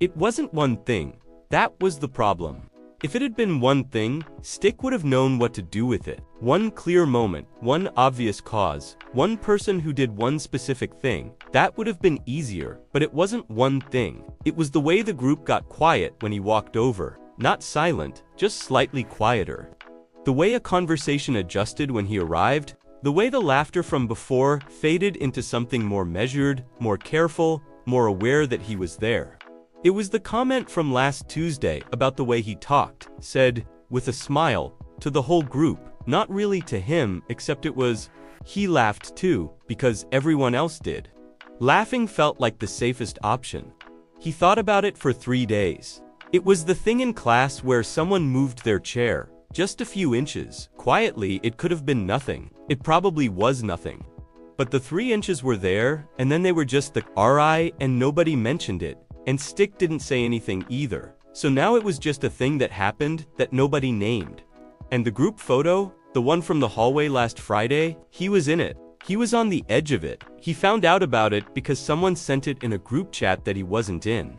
It wasn't one thing. That was the problem. If it had been one thing, Stick would have known what to do with it. One clear moment, one obvious cause, one person who did one specific thing. That would have been easier, but it wasn't one thing. It was the way the group got quiet when he walked over. Not silent, just slightly quieter. The way a conversation adjusted when he arrived, the way the laughter from before faded into something more measured, more careful, more aware that he was there. It was the comment from last Tuesday about the way he talked, said, with a smile, to the whole group, not really to him, except it was, he laughed too, because everyone else did. Laughing felt like the safest option. He thought about it for 3 days. It was the thing in class where someone moved their chair, just a few inches. Quietly, it could have been nothing. It probably was nothing. But the 3 inches were there, and then they were just the RI, and nobody mentioned it. And Stick didn't say anything either. So now it was just a thing that happened that nobody named. And the group photo, the one from the hallway last Friday, he was in it. He was on the edge of it. He found out about it because someone sent it in a group chat that he wasn't in.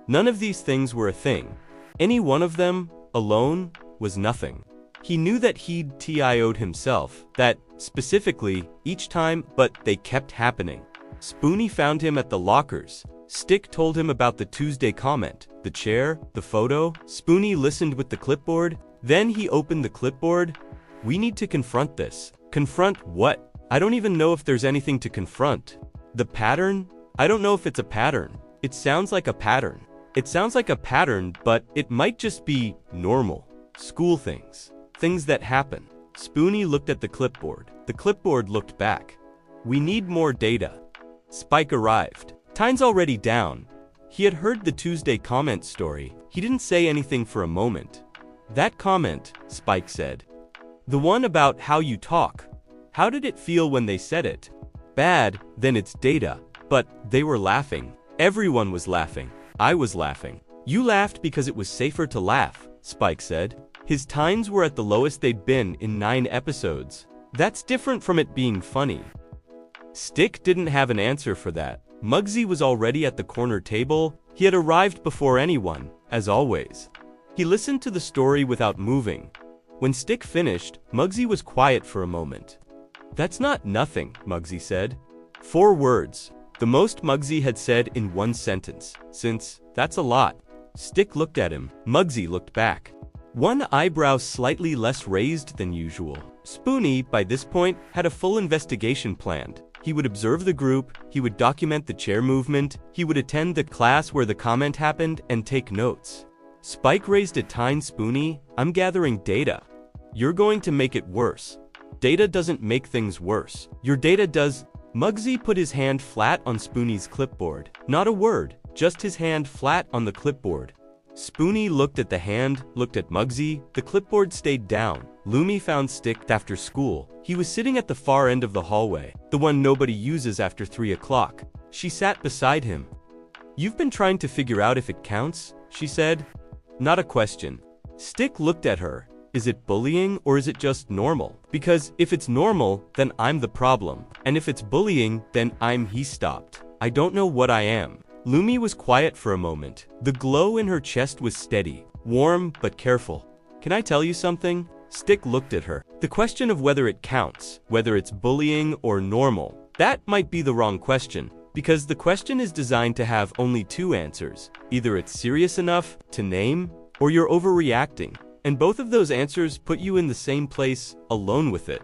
None of these things were a thing. Any one of them, alone, was nothing. He knew that he'd TIO'd himself, that, specifically, each time, but they kept happening. Spoony found him at the lockers. Stick told him about the Tuesday comment, the chair, the photo. Spoony listened with the clipboard. Then he opened the clipboard. We need to confront this. Confront what? I don't even know if there's anything to confront. The pattern? I don't know if it's a pattern. It sounds like a pattern. It sounds like a pattern, but it might just be normal. School things. Things that happen. Spoony looked at the clipboard. The clipboard looked back. We need more data. Spike arrived. Time's already down. He had heard the Tuesday comment story. He didn't say anything for a moment. That comment, Spike said. The one about how you talk. How did it feel when they said it? Bad, then it's data. But they were laughing. Everyone was laughing. I was laughing. You laughed because it was safer to laugh, Spike said. His tines were at the lowest they'd been in 9 episodes. That's different from it being funny. Stick didn't have an answer for that. Mugsy was already at the corner table. He had arrived before anyone, as always. He listened to the story without moving. When Stick finished, Mugsy was quiet for a moment. That's not nothing, Mugsy said. 4 words. The most Mugsy had said in 1 sentence, since that's a lot. Stick looked at him. Mugsy looked back. One eyebrow slightly less raised than usual. Spoony, by this point, had a full investigation planned. He would observe the group, he would document the chair movement, he would attend the class where the comment happened and take notes. Spike raised a tine. Spoony, I'm gathering data. You're going to make it worse. Data doesn't make things worse. Your data does. Mugsy put his hand flat on Spoony's clipboard. Not a word, just his hand flat on the clipboard. Spoony looked at the hand, looked at Mugsy. The clipboard stayed down. Lumi found Stick after school. He was sitting at the far end of the hallway, the one nobody uses after 3 o'clock. She sat beside him. You've been trying to figure out if it counts, she said. Not a question. Stick looked at her. Is it bullying or is it just normal? Because if it's normal, then I'm the problem. And if it's bullying, then he stopped. I don't know what I am. Lumi was quiet for a moment. The glow in her chest was steady, warm but careful. Can I tell you something? Stick looked at her. The question of whether it counts, whether it's bullying or normal, that might be the wrong question, because the question is designed to have only 2 answers. Either it's serious enough to name, or you're overreacting. And both of those answers put you in the same place, alone with it.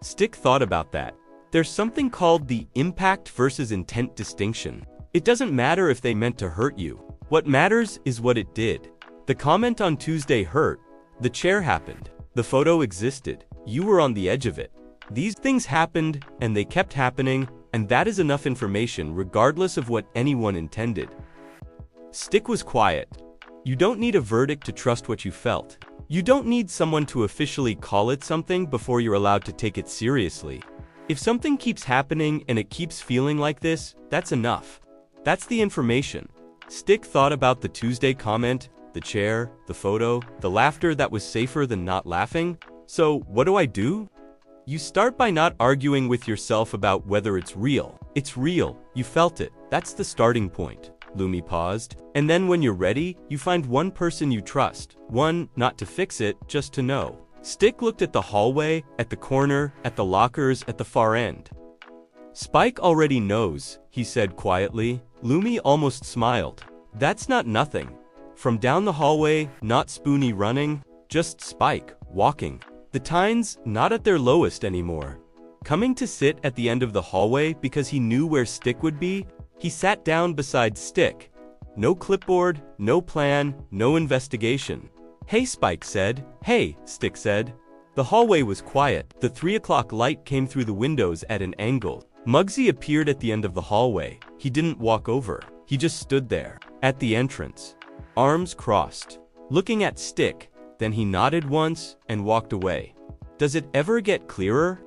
Stick thought about that. There's something called the impact versus intent distinction. It doesn't matter if they meant to hurt you. What matters is what it did. The comment on Tuesday hurt. The chair happened. The photo existed. You were on the edge of it. These things happened, and they kept happening, and that is enough information regardless of what anyone intended. Stick was quiet. You don't need a verdict to trust what you felt. You don't need someone to officially call it something before you're allowed to take it seriously. If something keeps happening and it keeps feeling like this, that's enough. That's the information. Stick thought about the Tuesday comment, the chair, the photo, the laughter that was safer than not laughing. So, what do I do? You start by not arguing with yourself about whether it's real. It's real. You felt it. That's the starting point. Lumi paused. And then when you're ready, you find one person you trust. One, not to fix it, just to know. Stick looked at the hallway, at the corner, at the lockers, at the far end. Spike already knows, he said quietly. Lumi almost smiled. That's not nothing. From down the hallway, not Spoony running, just Spike, walking. The tines, not at their lowest anymore. Coming to sit at the end of the hallway because he knew where Stick would be, he sat down beside Stick. No clipboard, no plan, no investigation. Hey, Spike said. Hey, Stick said. The hallway was quiet. The 3 o'clock light came through the windows at an angle. Mugsy appeared at the end of the hallway. He didn't walk over. He just stood there, at the entrance, arms crossed, looking at Stick. Then he nodded once and walked away. Does it ever get clearer?